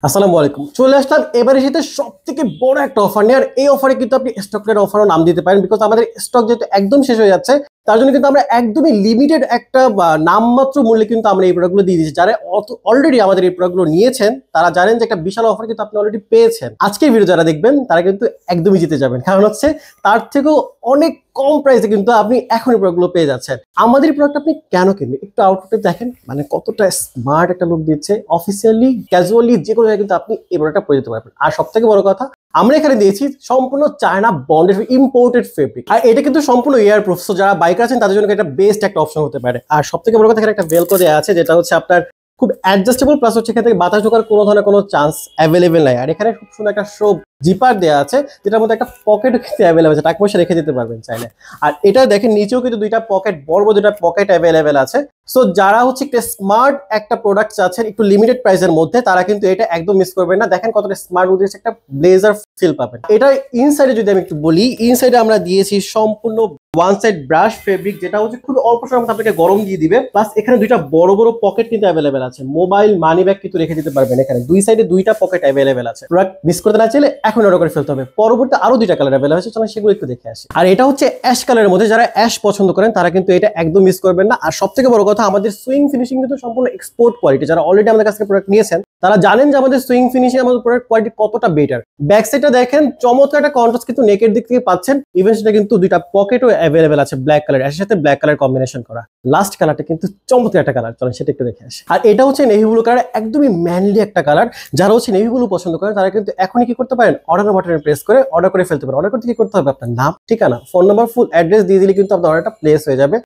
আসসালামু আলাইকুম। চলে আসলাম এবারে শীতের সবথেকে বড় একটা অফার নিয়ে। আর এই অফারে কিন্তু আপনি স্টকের অফারও নাম দিতে পারেন, বিকজ আমাদের স্টক যেহেতু একদম শেষ হয়ে যাচ্ছে, তার জন্য কিন্তু আমরা একদমই লিমিটেড একটা নামমাত্র মূল্যে কিন্তু আমরা এই প্রোডাক্টগুলো দিয়ে দিচ্ছি। যারা অলরেডি আমাদের এই প্রোডাক্টগুলো নিয়েছেন তারা জানেন যে একটা বিশাল অফার কিন্তু আপনি অলরেডি পেয়েছেন। আজকের ভিডিও যারা দেখবেন তারা কিন্তু একদমই জিতে যাবেন, কারণ হচ্ছে তার থেকেও অনেক কম প্রাইসে কিন্তু আপনি এখন এই প্রোডাক্টগুলো পেয়ে যাচ্ছেন। আমাদের প্রোডাক্ট আপনি কেন কিনবেন একটু আউটলুকটা দেখেন, মানে কতটা স্মার্ট একটা লুক দিচ্ছে। অফিসিয়ালি ক্যাজুয়ালি যে কোনো জায়গায় কিন্তু আপনি এই প্রোডাক্টটা পরে যেতে পারবেন। আর সব থেকে বড় কথা, আমরা এখানে দিয়েছি সম্পূর্ণ চায়না বন্ডেড ইম্পোর্টেড ফেব্রিক, আর এটা কিন্তু সম্পূর্ণ এয়ার প্রুফ। সো যারা বাইকার আছেন তাদের জন্য এটা বেস্ট একটা অপশন হতে পারে। আর সব থেকে বড় কথা, এখানে একটা ভেলক্রো দেওয়া আছে যেটা হচ্ছে আপনার খুব অ্যাডজাস্টেবল, প্লাস হচ্ছে এখান থেকে বাতাস ঢোকার কোনো ধরনের কোনো চান্স অ্যাভেলেবেল নাই। আর এখানে খুব সুন্দর একটা শো জিপার দেওয়া আছে, যেটার মধ্যে একটা পকেট অ্যাভেলেবেল আছে, টাকা পয়সা রেখে যেতে পারবেন চাইলে। আর এটা দেখেন নিচেও কিন্তু দুইটা পকেট, বড় বড় দুইটা পকেট অ্যাভেলেবেল আছে। সো যারা হচ্ছে একটা স্মার্ট একটা প্রোডাক্ট চাচ্ছেন একটু লিমিটেড প্রাইসের মধ্যে, তারা কিন্তু এটা একদম মিস করবেন না। দেখেন কতটা স্মার্ট উদ্দেশ্যে একটা ব্লেজার ফিল পাবেন। এটা ইনসাইডে যদি আমি একটু বলি, ইনসাইডে আমরা দিয়েছি সম্পূর্ণ ওয়ান সাইড ব্রাশ ফেব্রিক, যেটা হচ্ছে খুব অল্প সময়ের মধ্যে আপনাকে গরম দিয়ে দিবে। প্লাস এখানে দুইটা বড় বড় পকেট কিন্তু অ্যাভেলেবেল আছে, মোবাইল মানি ব্যাগ কিন্তু রেখে দিতে পারবেন। এখানে দুই সাইডে দুইটা পকেট অ্যাভেলেবেল আছে। প্রোডাক্ট মিস করতে না চাইলে এখন অর্ডার করে ফেলতে হবে। পরবর্তী আরো দুইটা কালার অ্যাভেলেবেল আছে, চলুন সেগুলো একটু দেখে আসি। আর এটা হচ্ছে অ্যাশ কালারের মধ্যে, যারা অ্যাশ পছন্দ করেন তারা কিন্তু এটা একদম মিস করবেন না। আর সব থেকে বড় কথা, আমাদের সুইং ফিনিশিং কিন্তু সম্পূর্ণ এক্সপোর্ট কোয়ালিটি। যারা অলরেডি আমাদের কাছ থেকে প্রোডাক্ট নিয়েছেন তারা জানেন যে আমাদের সুইং ফিনিশিং আমাদের প্রোডাক্ট কোয়ালিটি কতটা বেটার। ব্যাক সাইডটা দেখেন, চমৎকার একটা কন্ট্রাস্ট কিন্তু নেকের দিক থেকে পাচ্ছেন। ইভেন সেটা কিন্তু দুইটা পকেটও অ্যাভেলেবেল আছে, ব্ল্যাক কালার এর সাথে ব্ল্যাক কালার কম্বিনেশন করা। লাস্ট কালারটা কিন্তু চমৎকার একটা কালার, চলেন সেটা একটু দেখে আসি। আর এটা হচ্ছে নেভি ব্লু কালার, একদমই ম্যানলি একটা কালার। যারা হচ্ছে নেভি ব্লু পছন্দ করেন তারা কিন্তু এখনই কি করতে পারেন, অর্ডার বাটনে প্রেস করে অর্ডার করে ফেলতে পারেন। অর্ডার করতে কি করতে হবে, আপনার নাম, ঠিকানা, ফোন নাম্বার, ফুল অ্যাড্রেস দিয়ে দিলে কিন্তু আপনার অর্ডারটা প্লেস হয়ে যাবে।